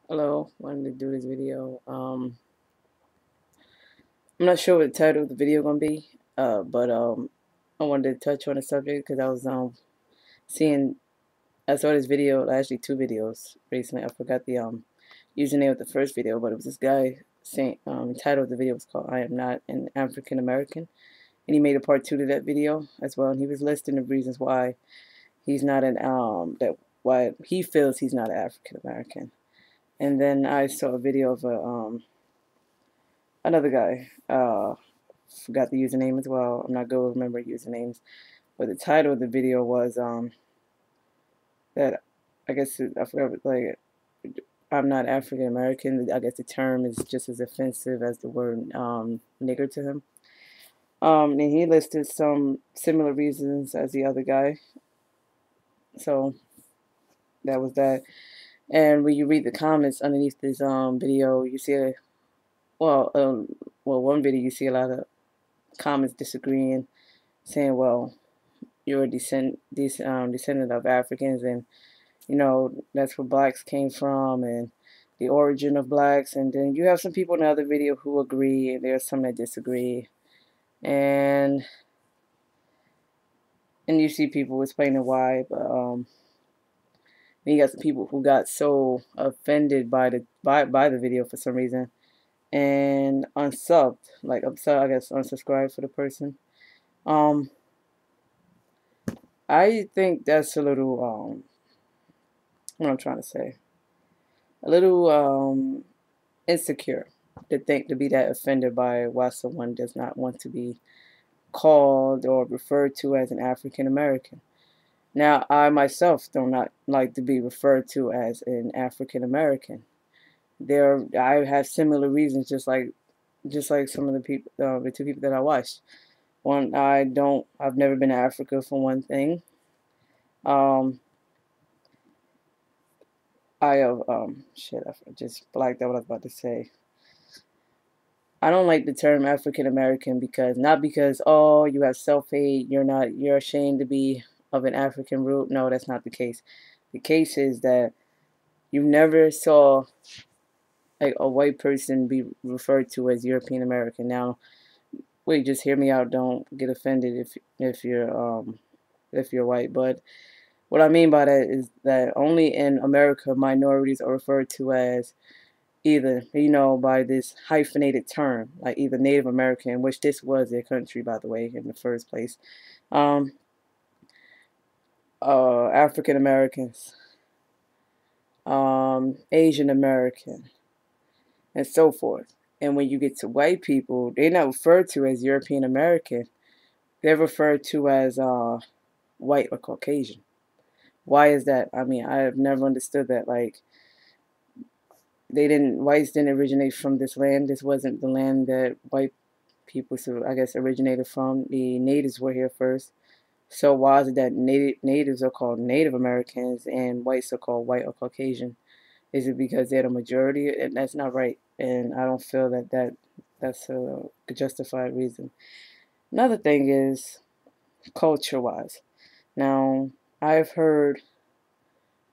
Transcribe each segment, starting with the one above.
Hello, wanted to do this video. I'm not sure what the title of the video gonna be, but I wanted to touch on the subject because I was seeing I saw this video, actually two videos recently. I forgot the username of the first video, but it was this guy saying the title of the video was called "I Am Not an African American," and he made a part two to that video as well, and he was listing the reasons why he's not an why he feels he's not an African American. And then I saw a video of a another guy. Forgot the username as well. I'm not good with remembering usernames. But the title of the video was that I guess I forgot, like, I'm not African American. I guess the term is just as offensive as the word nigger to him. And he listed some similar reasons as the other guy. So that was that. And when you read the comments underneath this video, you see well one video you see a lot of comments disagreeing, saying, well, you're a descendant of Africans, and that's where blacks came from, and the origin of blacks. And then you have some people in the other video who agree, and there's some that disagree, and you see people explaining why. But then you got some people who got so offended by the video for some reason and unsubbed, like I guess unsubscribed for the person. Um, I think that's a little what I'm trying to say, a little insecure to be that offended by why someone does not want to be called or referred to as an African American. Now, I myself do not like to be referred to as an African American. I have similar reasons, just like some of the two people that I watched. One, I've never been to Africa for one thing. Um, I have shit, I just blacked out what I was about to say. I don't like the term African American not because, oh, you have self-hate, you're ashamed to be of an African root. No, that's not the case. The case is that you never saw like a white person be referred to as European American. Now, wait, just hear me out. Don't get offended if you're white. But what I mean by that is that only in America minorities are referred to as either, by this hyphenated term, like either Native American, which this was their country, by the way, in the first place, um, African Americans, Asian American, and so forth. And when you get to white people, they're not referred to as European American. They're referred to as white or Caucasian. Why is that? I mean, I have never understood that. Like, whites didn't originate from this land. This wasn't the land that white people, so I guess, originated from. The natives were here first. So why is it that natives are called Native Americans and whites are called white or Caucasian? Is it because they're the majority? And that's not right. And I don't feel that's a justified reason. Another thing is culture-wise. Now, I've heard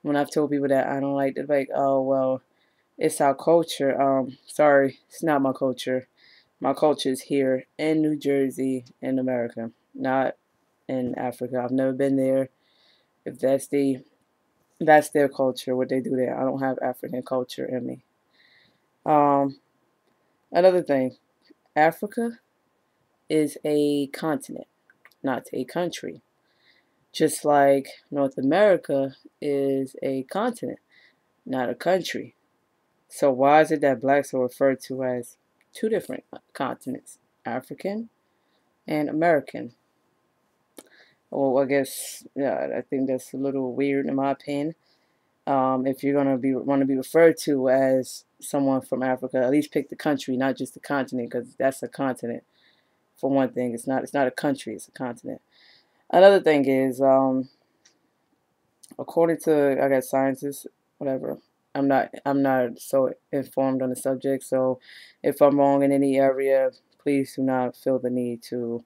when I've told people that I don't like it, like, oh well, it's our culture. Sorry, it's not my culture. My culture is here in New Jersey, in America, not in Africa. I've never been there. If that's their culture, what they do there. I don't have African culture in me. Um, Another thing, Africa is a continent, not a country. Just like North America is a continent, not a country. So why is it that blacks are referred to as two different continents, African and American? Well, I guess, yeah, I think that's a little weird in my opinion. If you're gonna want to be referred to as someone from Africa, at least pick the country, not just the continent, because that's a continent. For one thing, it's not a country, it's a continent. Another thing is, according to, I guess, scientists, whatever. I'm not so informed on the subject, so if I'm wrong in any area, please do not feel the need to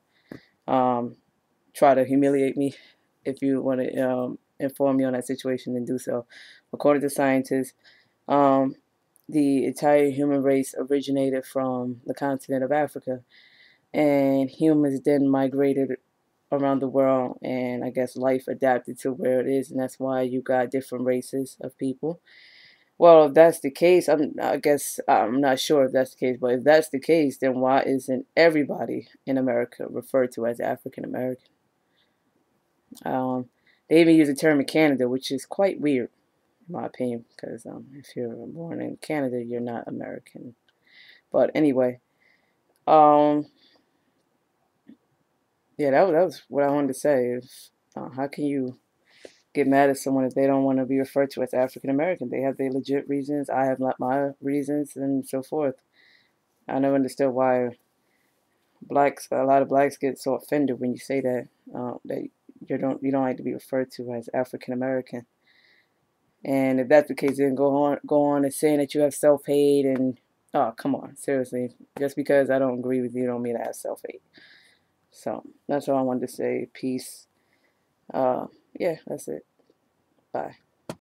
um, try to humiliate me. If you want to inform me on that situation, then do so. According to scientists, um, the entire human race originated from the continent of Africa, and humans then migrated around the world, and I guess life adapted to where it is, and that's why you got different races of people. Well, if that's the case, I guess I'm not sure if that's the case, but if that's the case, then why isn't everybody in America referred to as African American? Um, they even use the term in Canada, which is quite weird, in my opinion, because if you're born in Canada, you're not American. But anyway, um, yeah, that was what I wanted to say. Is how can you get mad at someone if they don't want to be referred to as African American? They have their legit reasons. I have my reasons, and so forth. I never understood why a lot of blacks get so offended when you say that you don't like to be referred to as African American. And if that's the case, then go on and saying that you have self hate and oh come on, seriously. Just because I don't agree with you don't mean I have self hate. So that's all I wanted to say. Peace. Yeah, that's it. Bye.